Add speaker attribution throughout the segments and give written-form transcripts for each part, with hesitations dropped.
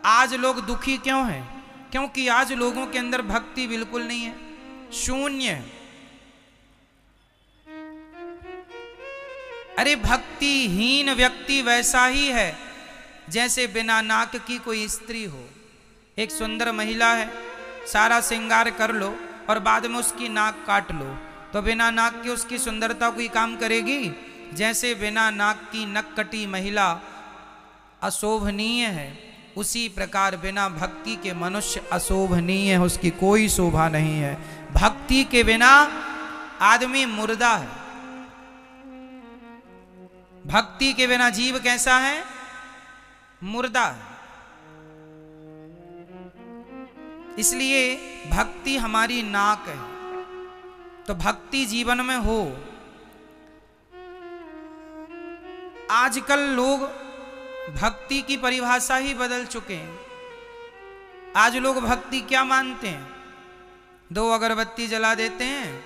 Speaker 1: आज लोग दुखी क्यों हैं? क्योंकि आज लोगों के अंदर भक्ति बिल्कुल नहीं है, शून्य है। अरे भक्तिहीन व्यक्ति वैसा ही है जैसे बिना नाक की कोई स्त्री हो। एक सुंदर महिला है, सारा श्रृंगार कर लो और बाद में उसकी नाक काट लो, तो बिना नाक की उसकी सुंदरता कोई काम करेगी? जैसे बिना नाक की नक कटी महिला अशोभनीय है, उसी प्रकार बिना भक्ति के मनुष्य अशोभनीय है, उसकी कोई शोभा नहीं है। भक्ति के बिना आदमी मुर्दा है। भक्ति के बिना जीव कैसा है? मुर्दा है। इसलिए भक्ति हमारी नाक है। तो भक्ति जीवन में हो। आजकल लोग भक्ति की परिभाषा ही बदल चुके हैं। आज लोग भक्ति क्या मानते हैं? 2 अगरबत्ती जला देते हैं,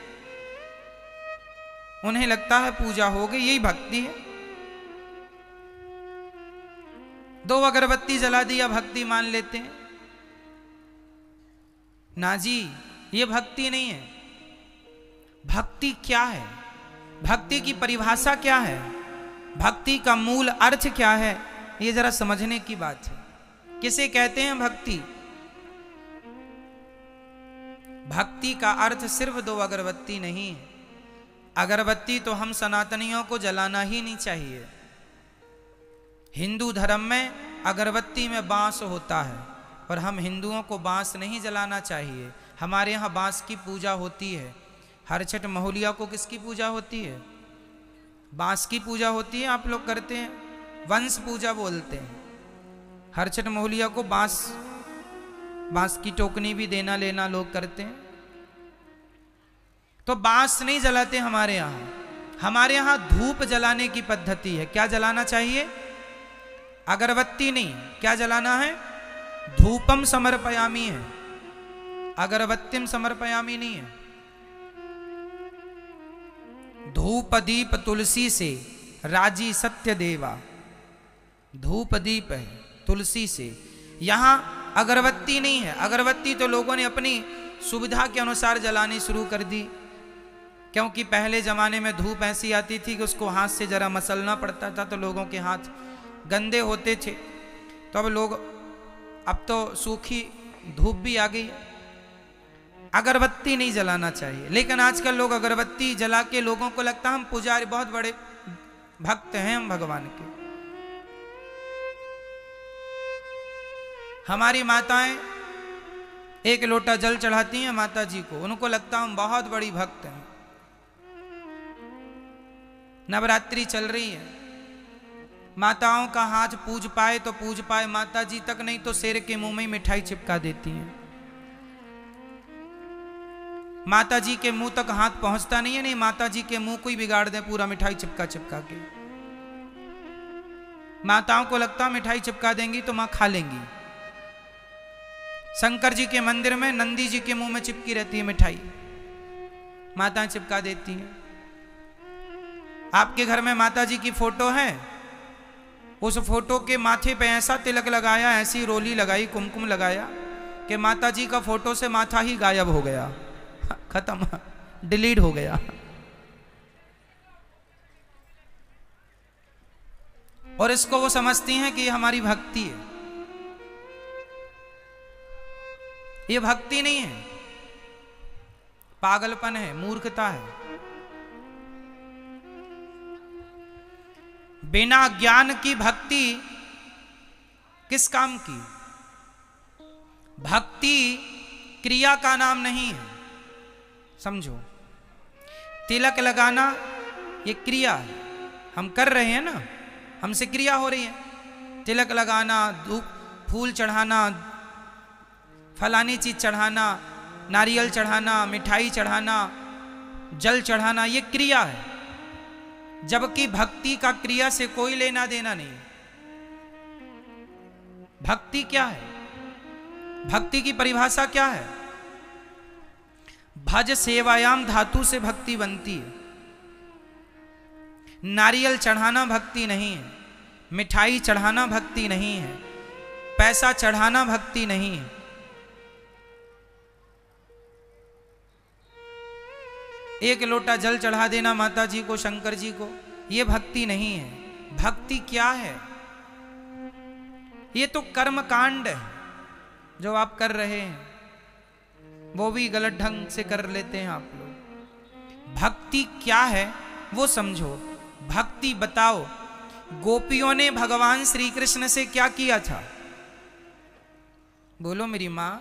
Speaker 1: उन्हें लगता है पूजा हो गई, यही भक्ति है। 2 अगरबत्ती जला दिया, भक्ति मान लेते हैं। ना जी, ये भक्ति नहीं है। भक्ति क्या है? भक्ति की परिभाषा क्या है? भक्ति का मूल अर्थ क्या है? ये जरा समझने की बात है। किसे कहते हैं भक्ति? भक्ति का अर्थ सिर्फ 2 अगरबत्ती नहीं है। अगरबत्ती तो हम सनातनियों को जलाना ही नहीं चाहिए। हिंदू धर्म में अगरबत्ती में बांस होता है और हम हिंदुओं को बांस नहीं जलाना चाहिए। हमारे यहाँ बांस की पूजा होती है। हर छठ महुलिया को किसकी पूजा होती है? बांस की पूजा होती है। आप लोग करते हैं, वंश पूजा बोलते हैं। हर छठ महुलिया को बांस की टोकनी भी देना लेना लोग करते हैं। तो बांस नहीं जलाते हमारे यहाँ। हमारे यहाँ धूप जलाने की पद्धति है। क्या जलाना चाहिए? अगरबत्ती नहीं, क्या जलाना है? धूपम समर्पयामी है, अगरबत्तिम समर्पयामी नहीं है। धूप दीप तुलसी से राजी सत्य देवा। धूप दीप है तुलसी से। यहां अगरबत्ती नहीं है। अगरबत्ती तो लोगों ने अपनी सुविधा के अनुसार जलानी शुरू कर दी, क्योंकि पहले जमाने में धूप ऐसी आती थी कि उसको हाथ से जरा मसलना पड़ता था, तो लोगों के हाथ गंदे होते थे। तो अब तो सूखी धूप भी आ गई। अगरबत्ती नहीं जलाना चाहिए। लेकिन आजकल लोग अगरबत्ती जला के लोगों को लगता है हम पुजारी, बहुत बड़े भक्त हैं हम भगवान के। हमारी माताएं 1 लोटा जल चढ़ाती हैं माता जी को, उनको लगता हम बहुत बड़ी भक्त हैं। नवरात्रि चल रही है, माताओं का हाथ पूज पाए तो पूज पाए, माता जी तक नहीं तो शेर के मुंह में मिठाई चिपका देती हैं। माता जी के मुंह तक हाथ पहुंचता नहीं है, नहीं माता जी के मुंह को ही बिगाड़ दे पूरा मिठाई चिपका चिपका के। माताओं को लगता मिठाई चिपका देंगी तो मां खा लेंगी। शंकर जी के मंदिर में नंदी जी के मुंह में चिपकी रहती है मिठाई, माताएं चिपका देती हैं। आपके घर में माता जी की फोटो है, उस फोटो के माथे पे ऐसा तिलक लगाया, ऐसी रोली लगाई, कुमकुम लगाया कि माता जी का फोटो से माथा ही गायब हो गया, खत्म, डिलीट हो गया। और इसको वो समझती हैं कि ये हमारी भक्ति है। ये भक्ति नहीं है, पागलपन है, मूर्खता है। बिना ज्ञान की भक्ति किस काम की? भक्ति क्रिया का नाम नहीं है, समझो। तिलक लगाना ये क्रिया है, हम कर रहे हैं ना, हमसे क्रिया हो रही है। तिलक लगाना, धूप फूल चढ़ाना, फलानी चीज चढ़ाना, नारियल चढ़ाना, मिठाई चढ़ाना, जल चढ़ाना, ये क्रिया है। जबकि भक्ति का क्रिया से कोई लेना देना नहीं। भक्ति क्या है? भक्ति की परिभाषा क्या है? भज सेवायाम धातु से भक्ति बनती है। नारियल चढ़ाना भक्ति नहीं है, मिठाई चढ़ाना भक्ति नहीं है, पैसा चढ़ाना भक्ति नहीं है। एक लोटा जल चढ़ा देना माता जी को, शंकर जी को, ये भक्ति नहीं है। भक्ति क्या है? ये तो कर्म कांड है जो आप कर रहे हैं, वो भी गलत ढंग से कर लेते हैं आप लोग। भक्ति क्या है वो समझो। भक्ति बताओ, गोपियों ने भगवान श्री कृष्ण से क्या किया था? बोलो मेरी मां,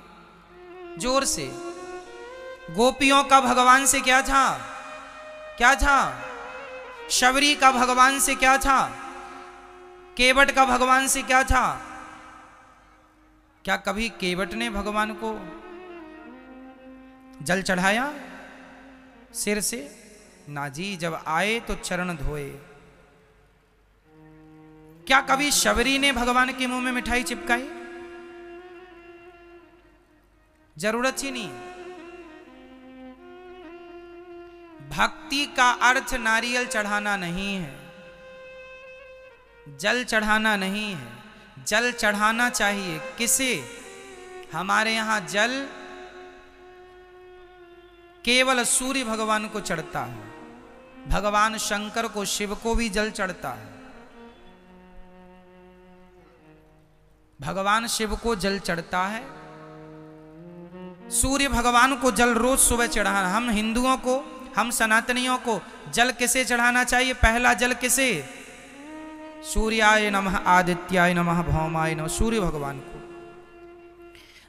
Speaker 1: जोर से। गोपियों का भगवान से क्या था? क्या था? शबरी का भगवान से क्या था? केवट का भगवान से क्या था? क्या कभी केवट ने भगवान को जल चढ़ाया सिर से? ना जी, जब आए तो चरण धोए। क्या कभी शबरी ने भगवान के मुंह में मिठाई चिपकाई? जरूरत ही नहीं। भक्ति का अर्थ नारियल चढ़ाना नहीं है, जल चढ़ाना नहीं है। जल चढ़ाना चाहिए किसे? हमारे यहां जल केवल सूर्य भगवान को चढ़ता है, भगवान शंकर को, शिव को भी जल चढ़ता है। भगवान शिव को जल चढ़ता है, सूर्य भगवान को जल रोज सुबह चढ़ाना। हम हिंदुओं को, हम सनातनियों को जल किसे चढ़ाना चाहिए? पहला जल किसे? सूर्याय नमः, आदित्याय नमः, भौमाय नमः, सूर्य भगवान को।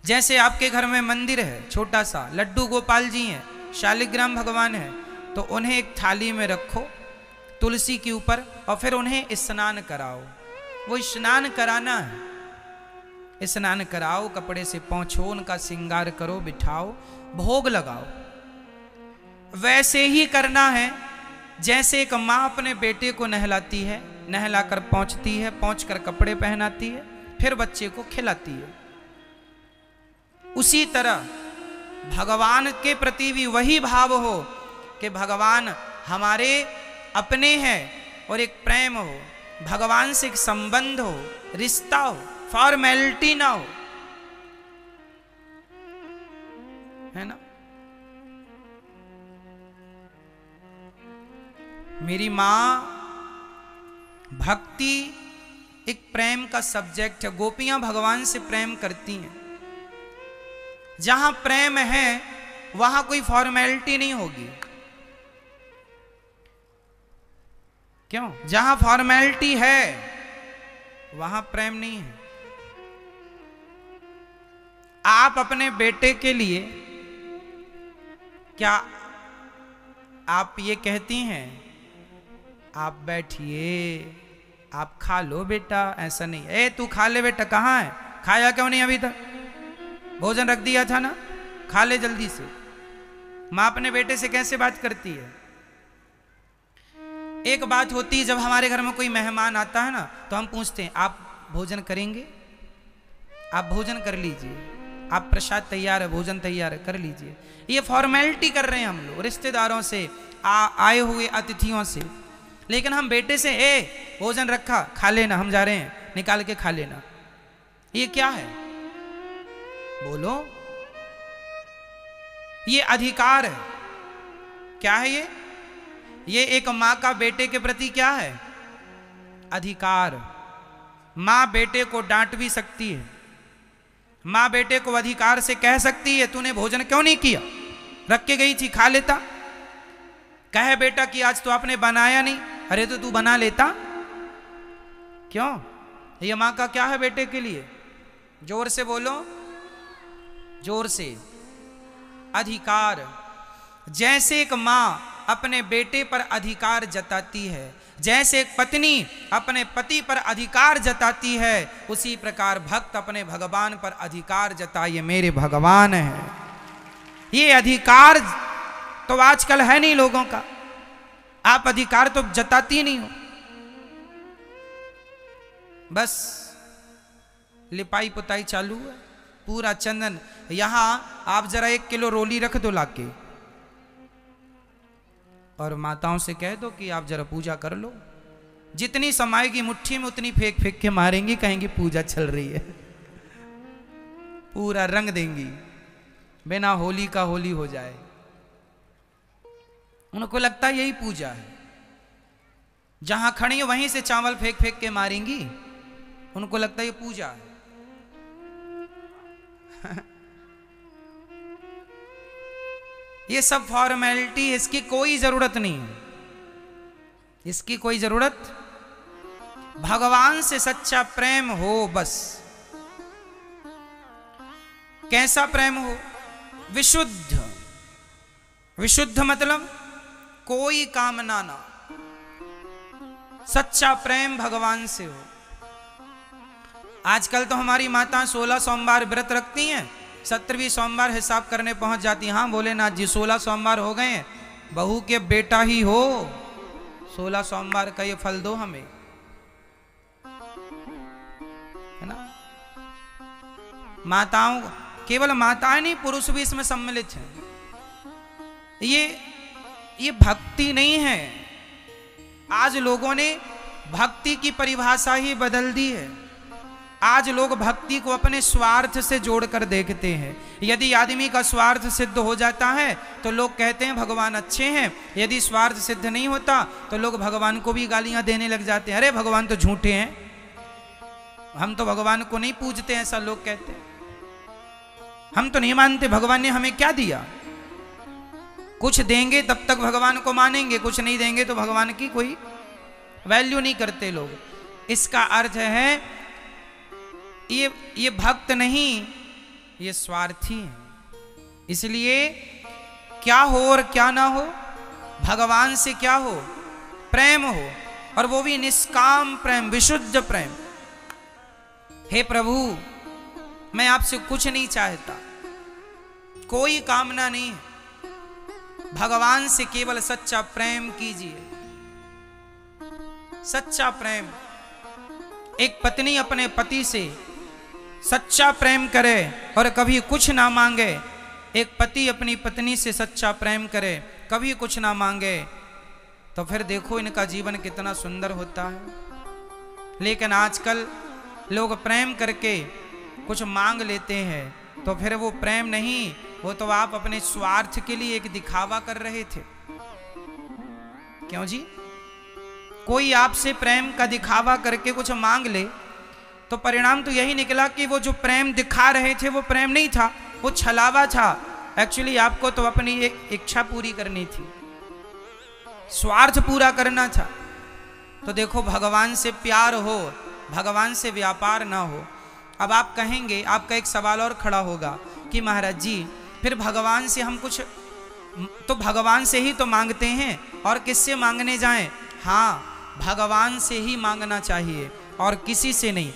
Speaker 1: जैसे आपके घर में मंदिर है छोटा सा, लड्डू गोपाल जी हैं, शालिग्राम भगवान है, तो उन्हें एक थाली में रखो तुलसी के ऊपर और फिर उन्हें स्नान कराओ। वो स्नान कराना है, स्नान कराओ, कपड़े से पोंछो, उनका श्रृंगार करो, बिठाओ, भोग लगाओ। वैसे ही करना है जैसे एक माँ अपने बेटे को नहलाती है, नहलाकर पहुंचती है, पहुंचकर कपड़े पहनाती है, फिर बच्चे को खिलाती है। उसी तरह भगवान के प्रति भी वही भाव हो कि भगवान हमारे अपने हैं और एक प्रेम हो, भगवान से एक संबंध हो, रिश्ता हो, फॉर्मेलिटी ना हो, है ना। मेरी मां, भक्ति एक प्रेम का सब्जेक्ट है। गोपियां भगवान से प्रेम करती हैं। जहां प्रेम है वहां कोई फॉर्मेलिटी नहीं होगी। क्यों? जहां फॉर्मेलिटी है वहां प्रेम नहीं है। आप अपने बेटे के लिए क्या आप ये कहती हैं, आप बैठिए, आप खा लो बेटा? ऐसा नहीं। ए तू खा ले बेटा, कहाँ है? खाया क्यों नहीं अभी तक? भोजन रख दिया था ना, खा ले जल्दी से। माँ अपने बेटे से कैसे बात करती है? एक बात होती है, जब हमारे घर में कोई मेहमान आता है ना, तो हम पूछते हैं आप भोजन करेंगे? आप भोजन कर लीजिए, आप प्रसाद तैयार है, भोजन तैयार है, कर लीजिए। ये फॉर्मेलिटी कर रहे हैं हम लोग रिश्तेदारों से, आए हुए अतिथियों से। लेकिन हम बेटे से, ए भोजन रखा, खा लेना, हम जा रहे हैं, निकाल के खा लेना। ये क्या है? बोलो। ये अधिकार है। क्या है ये? ये एक मां का बेटे के प्रति क्या है? अधिकार। मां बेटे को डांट भी सकती है, मां बेटे को अधिकार से कह सकती है तूने भोजन क्यों नहीं किया, रख के गई थी, खा लेता। कहे बेटा कि आज तो आपने बनाया नहीं, अरे तो तू बना लेता। क्यों? ये मां का क्या है बेटे के लिए? जोर से बोलो, जोर से। अधिकार। जैसे एक मां अपने बेटे पर अधिकार जताती है, जैसे एक पत्नी अपने पति पर अधिकार जताती है, उसी प्रकार भक्त अपने भगवान पर अधिकार जताइए। मेरे भगवान है। ये अधिकार तो आजकल है नहीं लोगों का। आप अधिकार तो जताती नहीं हो, बस लिपाई पुताई चालू है, पूरा चंदन। यहां आप जरा 1 किलो रोली रख दो लाके और माताओं से कह दो कि आप जरा पूजा कर लो। जितनी समाएगी मुट्ठी में उतनी फेंक फेंक के मारेंगी, कहेंगी पूजा चल रही है। पूरा रंग देंगी, बिना होली का होली हो जाए। उनको लगता है यही पूजा है। जहां खड़ी वहीं से चावल फेंक फेंक के मारेंगी, उनको लगता है ये पूजा है। ये सब फॉर्मेलिटी, इसकी कोई जरूरत नहीं है, इसकी कोई जरूरत। भगवान से सच्चा प्रेम हो बस। कैसा प्रेम हो? विशुद्ध। विशुद्ध मतलब कोई कामना ना, सच्चा प्रेम भगवान से हो। आजकल तो हमारी माता 16 सोमवार व्रत रखती हैं, 17वीं सोमवार हिसाब करने पहुंच जाती हैं। हाँ भोलेनाथ जी 16 सोमवार हो गए हैं, बहू के बेटा ही हो, 16 सोमवार का ये फल दो हमें, है ना। माताओं, केवल माताएं नहीं, पुरुष भी इसमें सम्मिलित हैं। ये भक्ति नहीं है। आज लोगों ने भक्ति की परिभाषा ही बदल दी है। आज लोग भक्ति को अपने स्वार्थ से जोड़कर देखते हैं। यदि आदमी का स्वार्थ सिद्ध हो जाता है तो लोग कहते हैं भगवान अच्छे हैं, यदि स्वार्थ सिद्ध नहीं होता तो लोग भगवान को भी गालियां देने लग जाते हैं। अरे भगवान तो झूठे हैं, हम तो भगवान को नहीं पूजते, ऐसा लोग कहते हैं। हम तो नहीं मानते, भगवान ने हमें क्या दिया? कुछ देंगे तब तक भगवान को मानेंगे, कुछ नहीं देंगे तो भगवान की कोई वैल्यू नहीं करते लोग। इसका अर्थ है ये भक्त नहीं, ये स्वार्थी है। इसलिए क्या हो और क्या ना हो, भगवान से क्या हो? प्रेम हो, और वो भी निष्काम प्रेम, विशुद्ध प्रेम। हे प्रभु, मैं आपसे कुछ नहीं चाहता, कोई कामना नहीं है, भगवान से केवल सच्चा प्रेम कीजिए। सच्चा प्रेम। एक पत्नी अपने पति से सच्चा प्रेम करे और कभी कुछ ना मांगे, एक पति अपनी पत्नी से सच्चा प्रेम करे, कभी कुछ ना मांगे, तो फिर देखो इनका जीवन कितना सुंदर होता है। लेकिन आजकल लोग प्रेम करके कुछ मांग लेते हैं, तो फिर वो प्रेम नहीं, वो तो आप अपने स्वार्थ के लिए एक दिखावा कर रहे थे। क्यों जी? कोई आपसे प्रेम का दिखावा करके कुछ मांग ले तो परिणाम तो यही निकला कि वो जो प्रेम दिखा रहे थे वो प्रेम नहीं था, वो छलावा था। एक्चुअली आपको तो अपनी एक इच्छा पूरी करनी थी, स्वार्थ पूरा करना था। तो देखो, भगवान से प्यार हो, भगवान से व्यापार ना हो। अब आप कहेंगे, आपका एक सवाल और खड़ा होगा कि महाराज जी फिर भगवान से हम कुछ तो भगवान से ही तो मांगते हैं, और किससे मांगने जाएं? हाँ, भगवान से ही मांगना चाहिए और किसी से नहीं।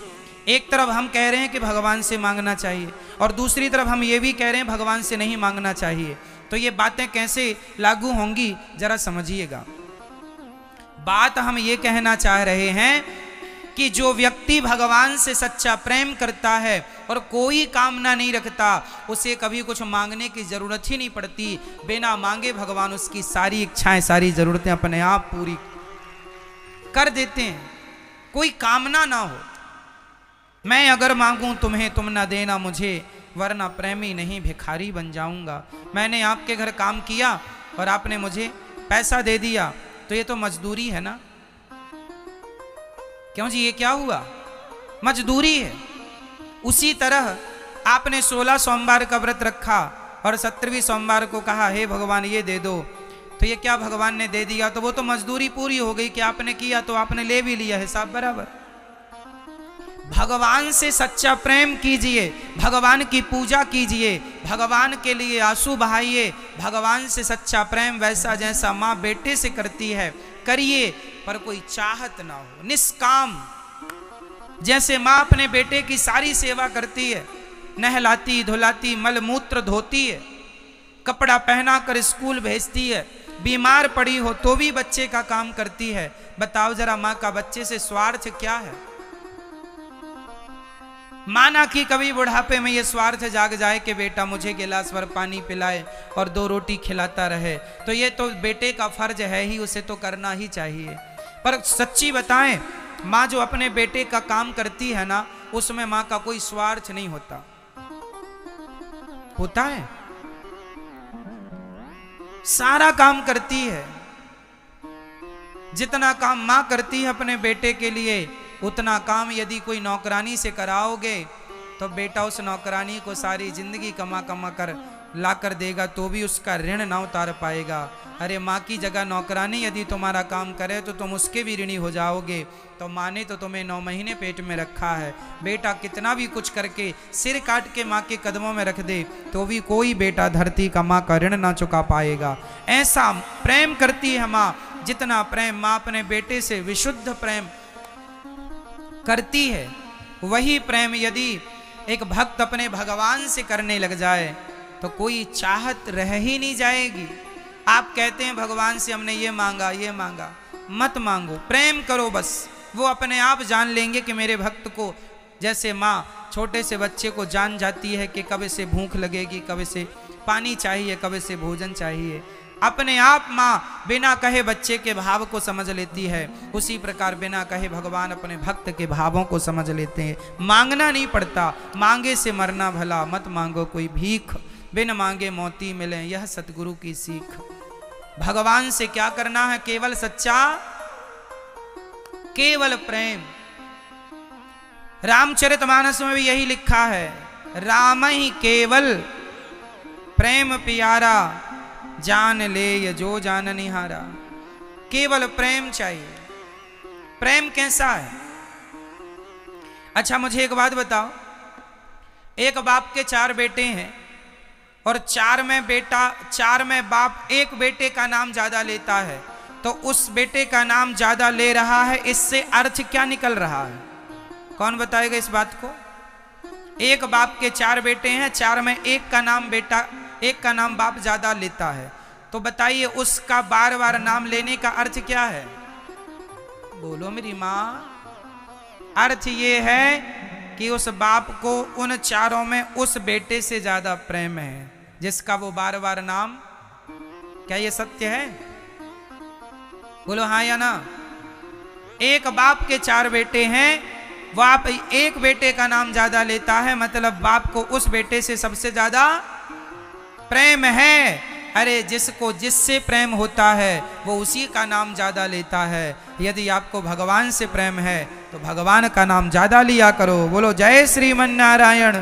Speaker 1: एक तरफ हम कह रहे हैं कि भगवान से मांगना चाहिए, और दूसरी तरफ हम ये भी कह रहे हैं भगवान से नहीं मांगना चाहिए। तो ये बातें कैसे लागू होंगी, जरा समझिएगा। बात हम ये कहना चाह रहे हैं कि जो व्यक्ति भगवान से सच्चा प्रेम करता है और कोई कामना नहीं रखता, उसे कभी कुछ मांगने की जरूरत ही नहीं पड़ती। बिना मांगे भगवान उसकी सारी इच्छाएं, सारी जरूरतें अपने आप पूरी कर देते हैं। कोई कामना ना हो। मैं अगर मांगूं तुम्हें, तुम ना देना मुझे, वरना प्रेमी नहीं भिखारी बन जाऊंगा। मैंने आपके घर काम किया और आपने मुझे पैसा दे दिया, तो ये तो मजदूरी है ना। क्यों जी, ये क्या हुआ? मजदूरी है। उसी तरह आपने 16 सोमवार का व्रत रखा और 17वीं सोमवार को कहा हे भगवान ये दे दो, तो ये क्या भगवान ने दे दिया? तो वो तो मजदूरी पूरी हो गई कि आपने किया तो आपने ले भी लिया, हिसाब बराबर। भगवान से सच्चा प्रेम कीजिए, भगवान की पूजा कीजिए, भगवान के लिए आंसू बहाइए। भगवान से सच्चा प्रेम वैसा जैसा माँ बेटे से करती है करिए, पर कोई चाहत ना हो, निष्काम। जैसे माँ अपने बेटे की सारी सेवा करती है, नहलाती धुलाती, मल मूत्र धोती है, कपड़ा पहना कर स्कूल भेजती है, बीमार पड़ी हो तो भी बच्चे का काम करती है। बताओ जरा, माँ का बच्चे से स्वार्थ क्या है? माना कि कभी बुढ़ापे में ये स्वार्थ जाग जाए कि बेटा मुझे गिलास भर पानी पिलाए और 2 रोटी खिलाता रहे, तो ये तो बेटे का फर्ज है ही, उसे तो करना ही चाहिए। पर सच्ची बताएं, माँ जो अपने बेटे का काम करती है ना, उसमें माँ का कोई स्वार्थ नहीं होता। होता है? सारा काम करती है। जितना काम माँ करती है अपने बेटे के लिए, उतना काम यदि कोई नौकरानी से कराओगे तो बेटा उस नौकरानी को सारी जिंदगी कमा कमा कर ला कर देगा तो भी उसका ऋण ना उतार पाएगा। अरे माँ की जगह नौकरानी यदि तुम्हारा काम करे तो तुम उसके भी ऋणी हो जाओगे। तो माँ ने तो तुम्हें 9 महीने पेट में रखा है। बेटा कितना भी कुछ करके सिर काट के माँ के कदमों में रख दे तो भी कोई बेटा धरती का माँ का ऋण ना चुका पाएगा। ऐसा प्रेम करती है माँ। जितना प्रेम माँ अपने बेटे से विशुद्ध प्रेम करती है, वही प्रेम यदि एक भक्त अपने भगवान से करने लग जाए तो कोई चाहत रह ही नहीं जाएगी। आप कहते हैं भगवान से हमने ये मांगा ये मांगा, मत मांगो, प्रेम करो बस। वो अपने आप जान लेंगे कि मेरे भक्त को, जैसे माँ छोटे से बच्चे को जान जाती है कि कब इसे भूख लगेगी, कब इसे पानी चाहिए, कब इसे भोजन चाहिए, अपने आप माँ बिना कहे बच्चे के भाव को समझ लेती है। उसी प्रकार बिना कहे भगवान अपने भक्त के भावों को समझ लेते हैं। मांगना नहीं पड़ता, मांगे से मरना भला, मत मांगो कोई भीख, बिन मांगे मोती मिले, यह सतगुरु की सीख। भगवान से क्या करना है? केवल सच्चा, केवल प्रेम। रामचरितमानस में भी यही लिखा है, राम ही केवल प्रेम प्यारा, जान ले ये जो जान निहारा। केवल प्रेम चाहिए। प्रेम कैसा है? अच्छा मुझे एक बात बताओ, एक बाप के 4 बेटे हैं और 4 में बाप एक बेटे का नाम ज्यादा लेता है, तो उस बेटे का नाम ज्यादा ले रहा है, इससे अर्थ क्या निकल रहा है? कौन बताएगा इस बात को? एक बाप के 4 बेटे हैं, 4 में एक का नाम बाप ज्यादा लेता है, तो बताइए उसका बार बार नाम लेने का अर्थ क्या है? बोलो मेरी माँ। अर्थ ये है कि उस बाप को उन 4 में उस बेटे से ज्यादा प्रेम है जिसका वो बार बार नाम। क्या ये सत्य है? बोलो हाँ या ना। एक बाप के 4 बेटे हैं, बाप एक बेटे का नाम ज्यादा लेता है, मतलब बाप को उस बेटे से सबसे ज्यादा प्रेम है। अरे जिसको जिससे प्रेम होता है वो उसी का नाम ज्यादा लेता है। यदि आपको भगवान से प्रेम है तो भगवान का नाम ज्यादा लिया करो। बोलो जय श्रीमन्नारायण।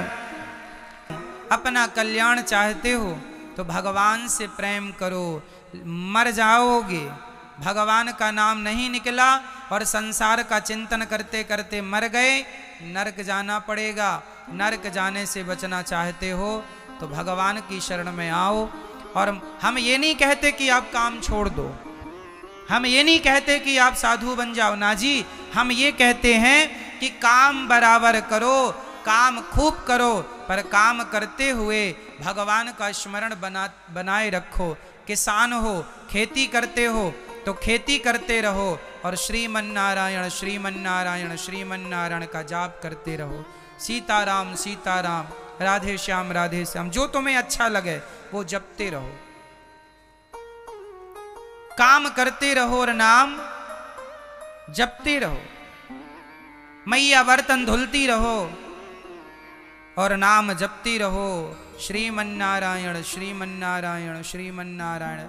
Speaker 1: अपना कल्याण चाहते हो तो भगवान से प्रेम करो, मर जाओगे। भगवान का नाम नहीं निकला और संसार का चिंतन करते करते मर गए, नरक जाना पड़ेगा। नरक जाने से बचना चाहते हो तो भगवान की शरण में आओ। और हम ये नहीं कहते कि आप काम छोड़ दो, हम ये नहीं कहते कि आप साधु बन जाओ ना जी। हम ये कहते हैं कि काम बराबर करो, काम खूब करो, पर काम करते हुए भगवान का स्मरण बनाए रखो। किसान हो, खेती करते हो तो खेती करते रहो और श्रीमन्नारायण श्रीमन्नारायण श्रीमन्नारायण का जाप करते रहो। सीताराम सीताराम, राधे श्याम राधे श्याम, जो तुम्हें अच्छा लगे वो जपते रहो। काम करते रहो और नाम जपते रहो। मैया बर्तन धुलती रहो और नाम जपती रहो। श्रीमन्नारायण श्रीमन्नारायण श्रीमन्नारायण।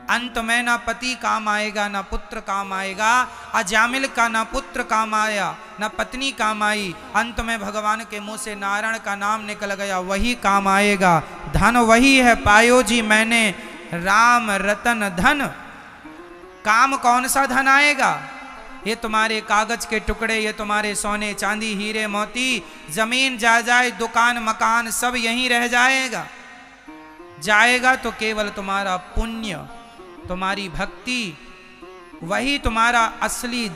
Speaker 1: अंत में ना पति काम आएगा, ना पुत्र काम आएगा। अजामिल का ना पुत्र काम आया, ना पत्नी काम आई। अंत में भगवान के मुंह से नारायण का नाम निकल गया, वही काम आएगा। धन वही है पायो जी मैंने, राम रतन धन। काम कौन सा धन आएगा? ये तुम्हारे कागज के टुकड़े, ये तुम्हारे सोने चांदी हीरे मोती, जमीन जायदाद दुकान मकान सब यहीं रह जाएगा। जाएगा तो केवल तुम्हारा पुण्य, तुम्हारी भक्ति, वही तुम्हारा असली